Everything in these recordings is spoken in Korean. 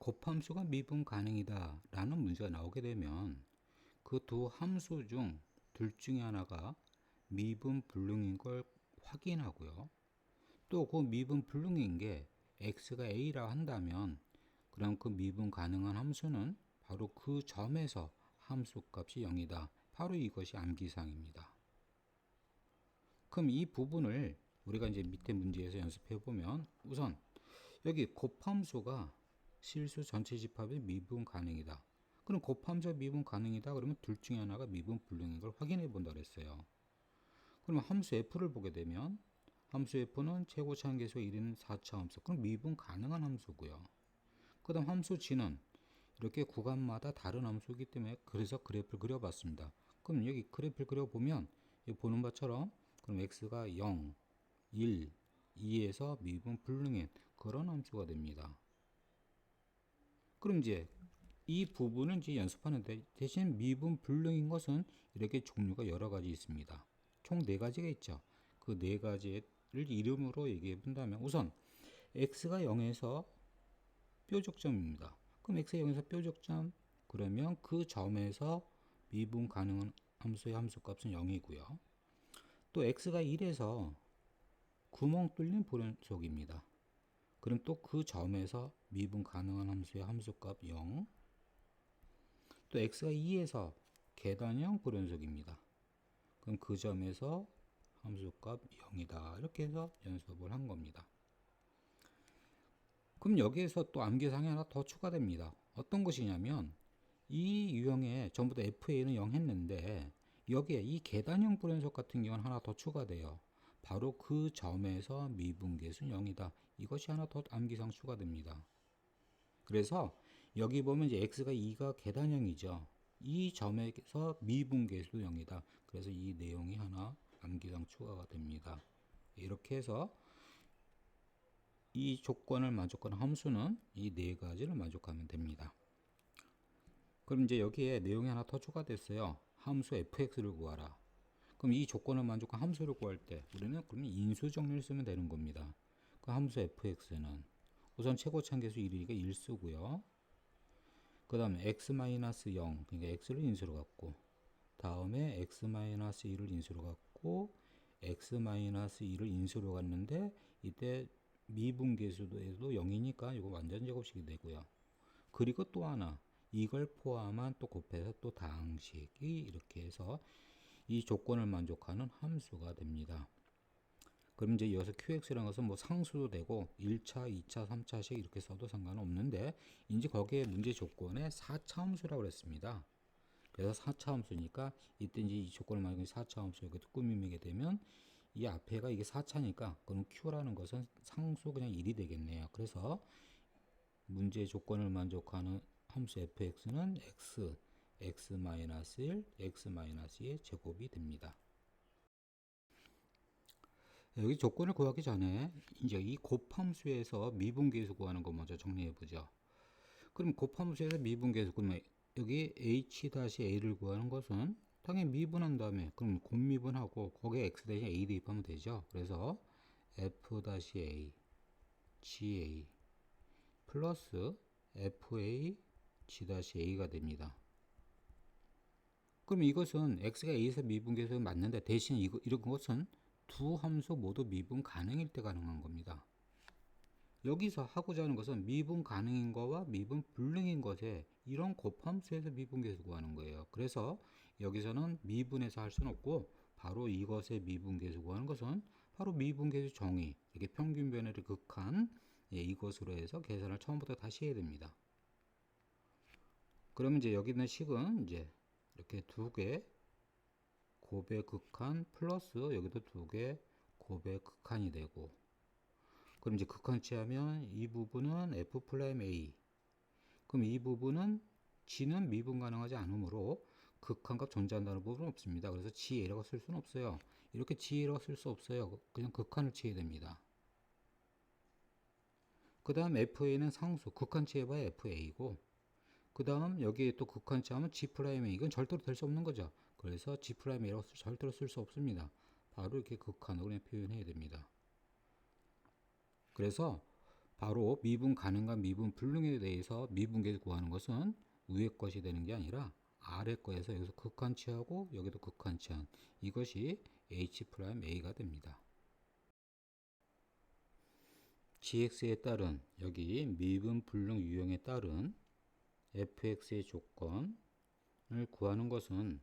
곱함수가 미분 가능이다 라는 문제가 나오게 되면 그 두 함수 중 둘 중에 하나가 미분 불능인 걸 확인하고요. 또 그 미분 불능인 게 x가 a라 한다면 그럼 그 미분 가능한 함수는 바로 그 점에서 함수 값이 0이다. 바로 이것이 암기사항입니다. 그럼 이 부분을 우리가 이제 밑에 문제에서 연습해 보면 우선 여기 곱함수가 실수 전체 집합의 미분 가능이다. 그럼 곱함수가 미분 가능이다. 그러면 둘 중에 하나가 미분 불능인 걸 확인해 본다 그랬어요. 그러면 함수 f를 보게 되면 함수 f는 최고차 함계수가 1인 4차 함수. 그럼 미분 가능한 함수고요. 그 다음 함수 g는 이렇게 구간마다 다른 함수이기 때문에 그래서 그래프를 그려봤습니다. 그럼 여기 그래프를 그려보면 보는 바처럼 그럼 x가 0, 1, 2에서 미분 불능인 그런 함수가 됩니다. 그럼 이제 이 부분은 이제 연습하는데 대신 미분 불능인 것은 이렇게 종류가 여러 가지 있습니다. 총 4가지가 있죠. 그 4가지를 이름으로 얘기해 본다면 우선 x가 0에서 뾰족점입니다. 그럼 x가 0에서 뾰족점 그러면 그 점에서 미분 가능한 함수의 함수값은 0이고요. 또 x가 1에서 구멍 뚫린 불연속입니다. 그럼 또 그 점에서 미분 가능한 함수의 함수값 0. 또 x가 2에서 계단형 불연속입니다. 그럼 그 점에서 함수값 0이다. 이렇게 해서 연습을 한 겁니다. 그럼 여기에서 또 암기사항이 하나 더 추가됩니다. 어떤 것이냐면 이 유형에 전부 다 FA는 0 했는데 여기에 이 계단형 불연속 같은 경우는 하나 더 추가돼요. 바로 그 점에서 미분계수는 0이다. 이것이 하나 더 암기사항 추가됩니다. 그래서 여기 보면 이제 x가 2가 계단형이죠. 이 점에서 미분계수도 0이다. 그래서 이 내용이 하나 암기사항 추가가 됩니다. 이렇게 해서 이 조건을 만족하는 함수는 이 4가지를 만족하면 됩니다. 그럼 이제 여기에 내용이 하나 더 추가됐어요. 함수 fx를 구하라. 그럼 이 조건을 만족한 함수를 구할 때 우리는 그러면 인수 정리를 쓰면 되는 겁니다. 그 함수 fx는 우선 최고차 함계수 1이니까 1 쓰고요. 그 다음에 x-0 그러니까 x를 인수로 갖고 다음에 x-1을 인수로 갖고 x-2를 인수로 갔는데 이때 미분계수도 0이니까 이거 완전 제곱식이 되고요. 그리고 또 하나 이걸 포함한 또 곱해서 또 다항식이 이렇게 해서 이 조건을 만족하는 함수가 됩니다. 그럼 이제 이어서 QX라는 것은 뭐 상수도 되고 1차, 2차, 3차식 이렇게 써도 상관없는데 이제 거기에 문제 조건에 4차 함수라고 그랬습니다. 그래서 4차 함수니까 이때 이제 이 조건을 만약에 4차 함수 이렇게 꾸미게 되면 이 앞에가 이게 4차니까 그럼 Q라는 것은 상수 그냥 1이 되겠네요. 그래서 문제 조건을 만족하는 함수 fx는 x, x-1, x-2의 제곱이 됩니다. 여기 조건을 구하기 전에 이제 이 곱함수에서 미분계수 구하는 거 먼저 정리해 보죠. 그럼 곱함수에서 미분계수 그러면 여기 h-a를 구하는 것은 당연히 미분한 다음에 그럼 곱미분하고 거기에 x 대신 a 대입하면 되죠. 그래서 f-a ga 플러스 fa g-a가 됩니다. 그럼 이것은 x가 a에서 미분계수 맞는데 대신 이런 것은 두 함수 모두 미분 가능일 때 가능한 겁니다. 여기서 하고자 하는 것은 미분 가능인 거와 미분 불능인 것에 이런 곱함수에서 미분계수 구하는 거예요. 그래서 여기서는 미분해서 할 수는 없고 바로 이것의 미분계수 구하는 것은 바로 미분계수 정의 이게 평균 변화를 극한 이것으로 해서 계산을 처음부터 다시 해야 됩니다. 그러면 이제 여기 있는 식은 이제 이렇게 두 개 곱의 극한 플러스 여기도 두 개 곱의 극한이 되고 그럼 이제 극한 취하면 이 부분은 f'(a) 그럼 이 부분은 g는 미분 가능하지 않으므로 극한값 존재한다는 부분은 없습니다. 그래서 ga라고 쓸 수는 없어요. 이렇게 ga라고 쓸 수 없어요. 그냥 극한을 취해야 됩니다. 그 다음 fa는 상수 극한 취해봐야 fa고 그 다음 여기에 또 극한 취하면 g'a 이건 절대로 될 수 없는 거죠. 그래서 g'a라고 절대로 쓸 수 없습니다. 바로 이렇게 극한으로 그냥 표현해야 됩니다. 그래서 바로 미분 가능과 미분 불능에 대해서 미분계에서 구하는 것은 위의 것이 되는 게 아니라 아래 거에서 여기서 극한치하고 여기도 극한치한 이것이 H'A가 됩니다. GX에 따른 여기 미분 불능 유형에 따른 fx의 조건을 구하는 것은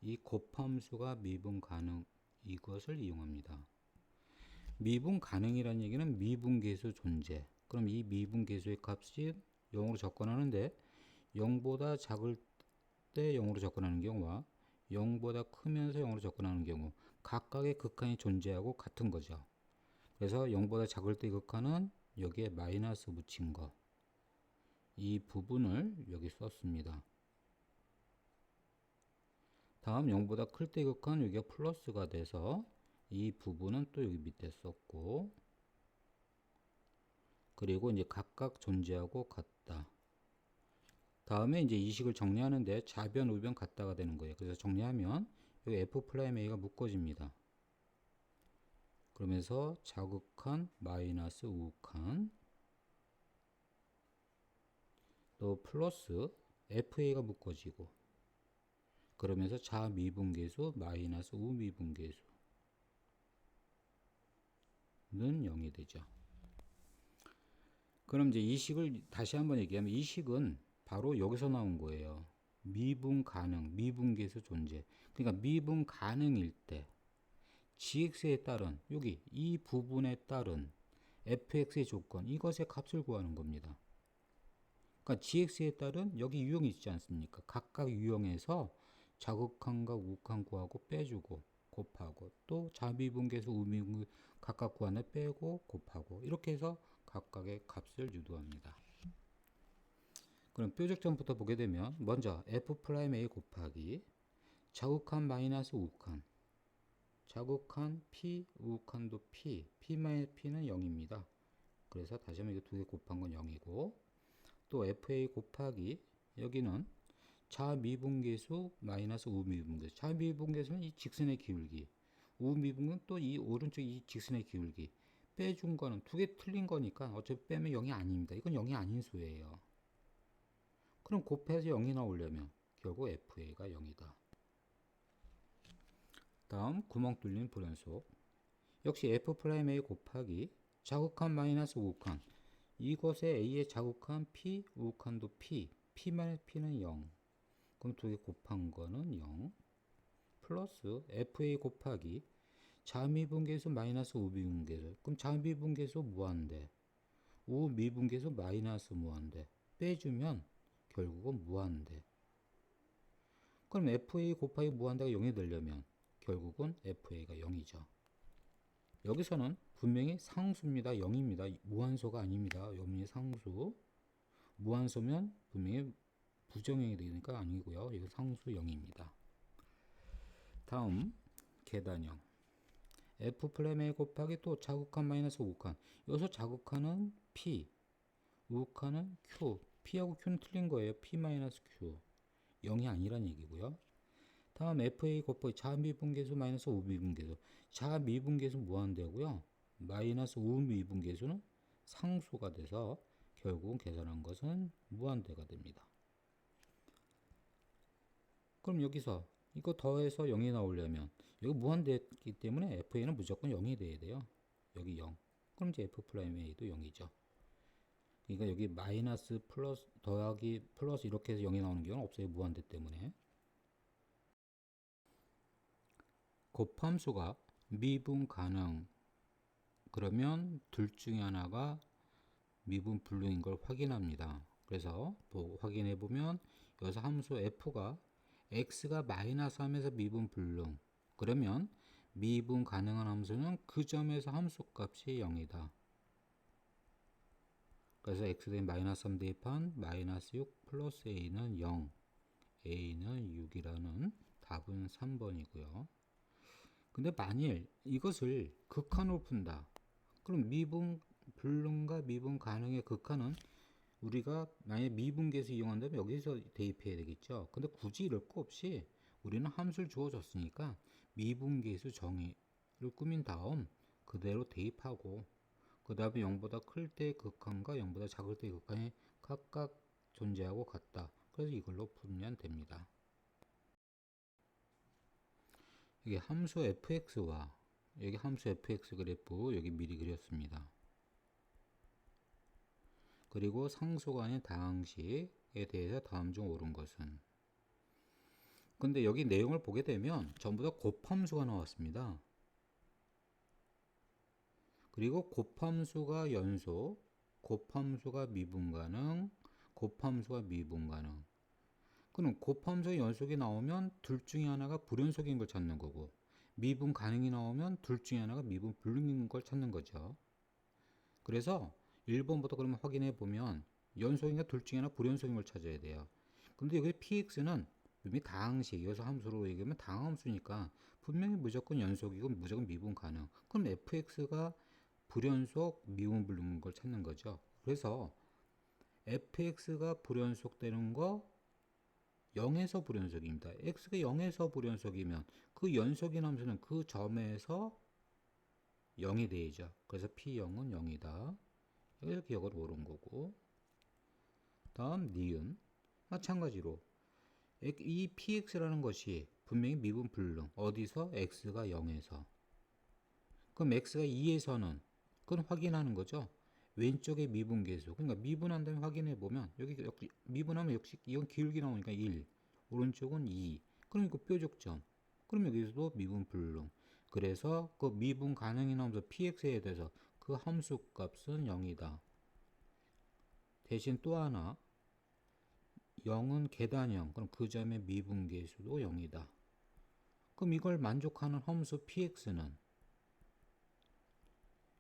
이 곱함수가 미분 가능 이것을 이용합니다. 미분 가능이라는 얘기는 미분계수 존재. 그럼 이 미분계수의 값이 0으로 접근하는데 0보다 작을 때 0으로 접근하는 경우와 0보다 크면서 0으로 접근하는 경우 각각의 극한이 존재하고 같은 거죠. 그래서 0보다 작을 때 극한은 여기에 마이너스 붙인 거. 이 부분을 여기 썼습니다. 다음 0보다 클 때 극한 여기가 플러스가 돼서 이 부분은 또 여기 밑에 썼고, 그리고 이제 각각 존재하고 같다. 다음에 이제 이 식을 정리하는데 좌변 우변 같다가 되는 거예요. 그래서 정리하면 여기 F'A가 묶어집니다. 그러면서 자극한 마이너스 우극한 또 플러스 FA가 묶어지고, 그러면서 자미분계수 마이너스 우미분계수는 0이 되죠. 그럼 이제 이 식을 다시 한번 얘기하면 이 식은 바로 여기서 나온 거예요. 미분 가능, 미분계수 존재. 그러니까 미분 가능일 때 gx에 따른 여기 이 부분에 따른 fx의 조건 이것의 값을 구하는 겁니다. 그러니까 gx에 따른 여기 유형이 있지 않습니까? 각각 유형에서 자극한과 우극한 구하고 빼주고 곱하고 또 자미분계수 우미분계수 각각 구하는 빼고 곱하고 이렇게 해서 각각의 값을 유도합니다. 그럼 뾰족점부터 보게 되면 먼저 F'A 곱하기 자극한 마이너스 우극한 자극한 P 우극한도 P 마이너스 P는 0입니다. 그래서 다시 한번 이거 두 개 곱한 건 0이고 또 FA 곱하기 여기는 자미분계수 마이너스 우미분계수 자미분계수는 이 직선의 기울기 우미분계수는 또 이 오른쪽 이 직선의 기울기 빼준 거는 두 개 틀린 거니까 어차피 빼면 0이 아닙니다. 이건 0이 아닌 수예요. 그럼 곱해서 0이 나오려면 결국 FA가 0이다. 다음 구멍 뚫린 불연속 역시 F'A 곱하기 자극한 마이너스 우극한 이것에 A의 자극한 P 우극한도 P 마이너스 P는 0 그럼 두 개 곱한 거는 0 플러스 FA 곱하기 자미분계수 마이너스 우미분계수 그럼 자미분계수 무한대 우미분계수 마이너스 무한대 빼주면 결국은 무한대. 그럼 FA 곱하기 무한대가 0이 되려면 결국은 FA가 0이죠. 여기서는 분명히 상수입니다. 0입니다. 무한소가 아닙니다. 여기 상수. 무한소면 분명히 부정형이 되니까 아니고요. 이거 상수 0입니다. 다음 계단형 F'A 곱하기 또 자극한 마이너스 우극한 여기서 자극한은 P 우극한은 Q P하고 Q는 틀린 거예요. P 마이너스 Q 0이 아니란 얘기고요. 다음 FA 곱하기 자미분계수 마이너스 우미분계수 자미분계수 무한대고요. 마이너스 우미분계수는 상수가 돼서 결국은 계산한 것은 무한대가 됩니다. 그럼 여기서 이거 더해서 0이 나오려면 여기 무한대이기 때문에 FA는 무조건 0이 돼야 돼요. 여기 0. 그럼 이제 F'A도 0이죠. 그러니까 여기 마이너스 플러스 더하기 플러스 이렇게 해서 0이 나오는 경우는 없어요. 무한대 때문에. 곱함수가 미분 가능 그러면 둘 중에 하나가 미분 불능인 걸 확인합니다. 그래서 확인해 보면 여기서 함수 f가 x가 마이너스 하면서 미분 불능 그러면 미분 가능한 함수는 그 점에서 함수 값이 0이다. 그래서 x 대 마이너스 3 대입한 마이너스 6 플러스 a는 0 a는 6이라는 답은 3번이고요. 근데 만일 이것을 극한으로 푼다. 그럼 미분 불능과 미분 가능의 극한은 우리가 만약 미분계수 이용한다면 여기서 대입해야 되겠죠. 근데 굳이 이럴 거 없이 우리는 함수를 주어졌으니까 미분계수 정의를 꾸민 다음 그대로 대입하고 그 다음에 0보다 클 때 극한과 0보다 작을 때 극한이 각각 존재하고 같다. 그래서 이걸로 풀면 됩니다. 이게 함수 fx와 여기 함수 fx 그래프 여기 미리 그렸습니다. 그리고 상수간의 다항식에 대해서 다음 중 옳은 것은, 근데 여기 내용을 보게 되면 전부 다 곱함수가 나왔습니다. 그리고 곱함수가 연속, 곱함수가 미분가능, 곱함수가 미분가능. 그럼 곱함수 연속이 나오면 둘 중에 하나가 불연속인 걸 찾는 거고, 미분 가능이 나오면 둘 중에 하나가 미분 불능인 걸 찾는 거죠. 그래서 1번부터 그러면 확인해 보면 연속인가 둘 중에 하나 불연속인 걸 찾아야 돼요. 근데 여기 px는 이미 다항식, 여기서 함수로 얘기하면 다항함수니까 분명히 무조건 연속이고 무조건 미분 가능. 그럼 fx가 불연속 미분 불능인 걸 찾는 거죠. 그래서 fx가 불연속 되는 거 0에서 불연속입니다. x가 0에서 불연속이면 그 연속인 함수는 그 점에서 0이 되죠. 그래서 p0은 0이다. 여기서 기억을 옳은 거고, 다음 니은 마찬가지로 이 px라는 것이 분명히 미분 불능, 어디서? x가 0에서. 그럼 x가 2에서는 그건 확인하는 거죠. 왼쪽에 미분계수, 그러니까 미분한 다음에 확인해 보면 여기 미분하면 역시 이건 기울기 나오니까 1, 오른쪽은 2, 그러니까 뾰족점. 그럼 여기서도 미분 불능. 그래서 그 미분 가능이 나오면서 px에 대해서 그 함수 값은 0이다. 대신 또 하나 0은 계단형, 그럼 그 점의 미분계수도 0이다. 그럼 이걸 만족하는 함수 px는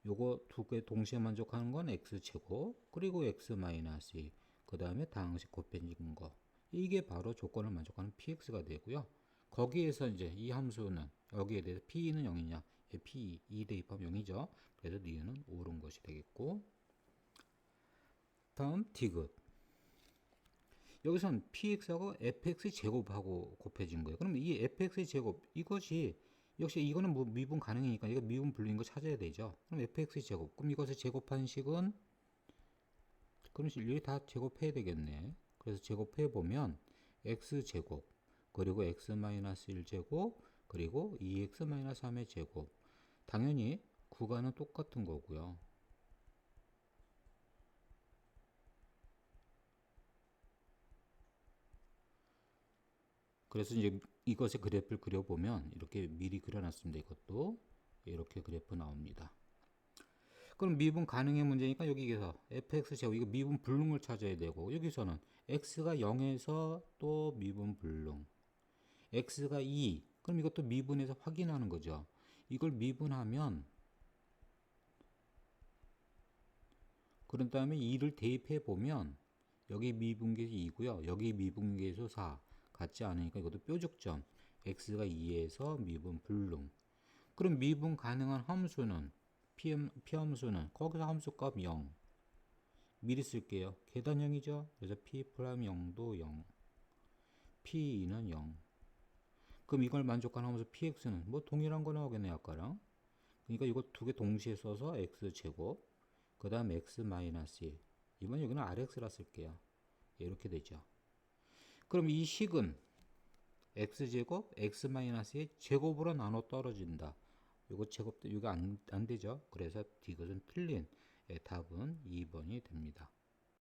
요거 두 개 동시에 만족하는 건 x제곱 그리고 x 마이너스 2, 그 다음에 다항식 곱해진 거, 이게 바로 조건을 만족하는 px가 되고요. 거기에서 이제 이 함수는 여기에 대해서 p는 0이냐, p 2 대입하면 0이죠. 그래서 니은은 옳은 것이 되겠고, 다음 디귿. 여기서는 px하고 fx 제곱하고 곱해진 거예요. 그럼 이 fx 제곱 이것이 역시 이거는 뭐 미분 가능이니까 이거 미분 불리는 거 찾아야 되죠. 그럼 fx 제곱. 그럼 이것을 제곱한 식은 그럼 일일이 다 제곱해야 되겠네. 그래서 제곱해 보면 x 제곱 그리고 x 마이너스 1 제곱 그리고 2x 마이너스 3의 제곱. 당연히 구간은 똑같은 거고요. 그래서 이제 이것의 그래프를 그려보면 이렇게 미리 그려놨습니다. 이것도 이렇게 그래프 나옵니다. 그럼 미분 가능의 문제니까 여기에서 fx 제곱 이거 미분 불능을 찾아야 되고, 여기서는 x가 0에서 또 미분 불능, x가 2, 그럼 이것도 미분해서 확인하는 거죠. 이걸 미분하면 그런 다음에 2를 대입해 보면 여기 미분계수 2고요. 여기 미분계수 4 같지 않으니까 이것도 뾰족점, x가 2에서 미분 불능. 그럼 미분 가능한 함수는 p함수는 거기서 함수값 0 미리 쓸게요. 계단형이죠. 그래서 p 프라임 0도 0, p2는 0. 그럼 이걸 만족하는 함수 px는 뭐 동일한 거 나오겠네요. 아까랑. 그러니까 이거 두 개 동시에 써서 x제곱 그 다음 x 마이너스 1, 이번 여기는 rx라 쓸게요. 이렇게 되죠. 그럼 이 식은 x제곱 x 마이너스 1 제곱으로 나눠 떨어진다. 요거 제곱도 이거 안 되죠. 그래서 디귿은 틀린 답은 2번이 됩니다.